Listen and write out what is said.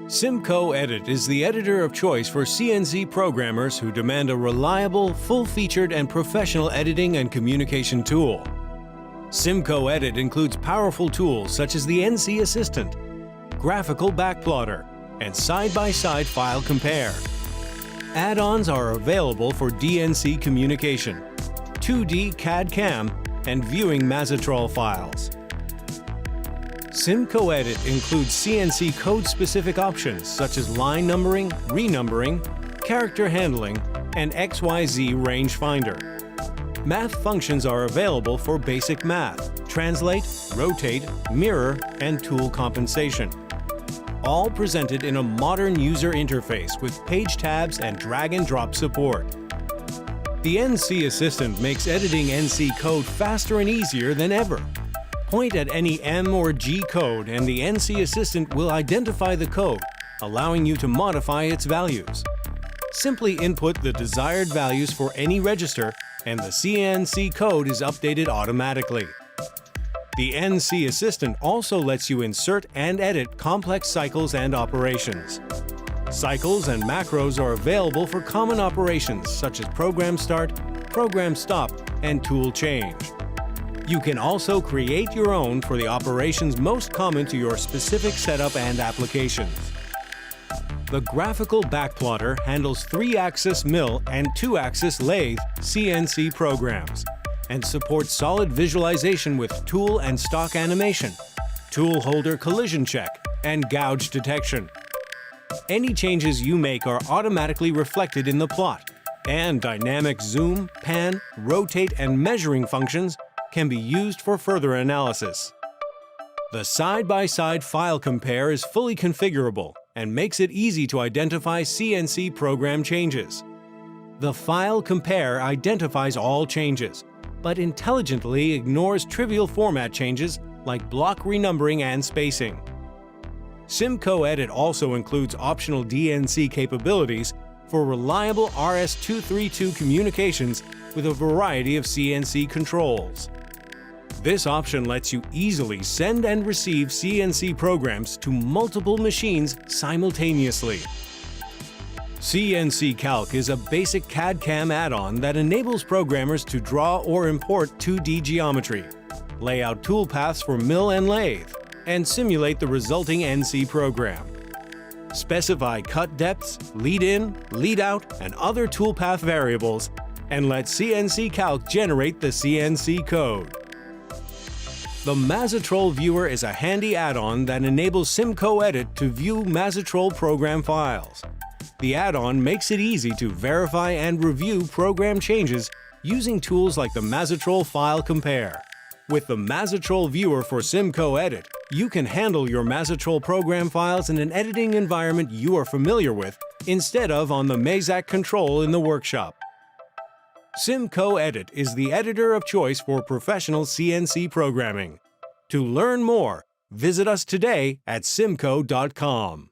CIMCO Edit is the editor of choice for CNC programmers who demand a reliable, full-featured, and professional editing and communication tool. CIMCO Edit includes powerful tools such as the NC Assistant, graphical backplotter, and side-by-side file compare. Add-ons are available for DNC communication, 2D CAD/CAM, and viewing Mazatrol files. CIMCO Edit includes CNC code-specific options such as line numbering, renumbering, character handling, and XYZ rangefinder. Math functions are available for basic math, translate, rotate, mirror, and tool compensation. All presented in a modern user interface with page tabs and drag-and-drop support. The NC Assistant makes editing NC code faster and easier than ever. Point at any M or G code and the NC Assistant will identify the code, allowing you to modify its values. Simply input the desired values for any register and the CNC code is updated automatically. The NC Assistant also lets you insert and edit complex cycles and operations. Cycles and macros are available for common operations such as program start, program stop, and tool change. You can also create your own for the operations most common to your specific setup and applications. The graphical backplotter handles 3-axis mill and 2-axis lathe CNC programs and supports solid visualization with tool and stock animation, tool holder collision check, and gouge detection. Any changes you make are automatically reflected in the plot, and dynamic zoom, pan, rotate, and measuring functions can be used for further analysis. The side-by-side file compare is fully configurable and makes it easy to identify CNC program changes. The file compare identifies all changes, but intelligently ignores trivial format changes like block renumbering and spacing. CIMCO Edit also includes optional DNC capabilities for reliable RS-232 communications with a variety of CNC controls. This option lets you easily send and receive CNC programs to multiple machines simultaneously. CNC Calc is a basic CAD/CAM add-on that enables programmers to draw or import 2D geometry, lay out toolpaths for mill and lathe, and simulate the resulting NC program. Specify cut depths, lead in, lead out, and other toolpath variables, and let CNC Calc generate the CNC code. The Mazatrol Viewer is a handy add-on that enables CIMCO Edit to view Mazatrol program files. The add-on makes it easy to verify and review program changes using tools like the Mazatrol File Compare. With the Mazatrol Viewer for CIMCO Edit, you can handle your Mazatrol program files in an editing environment you are familiar with instead of on the Mazak control in the workshop. CIMCO Edit is the editor of choice for professional CNC programming. To learn more, visit us today at cimco.com.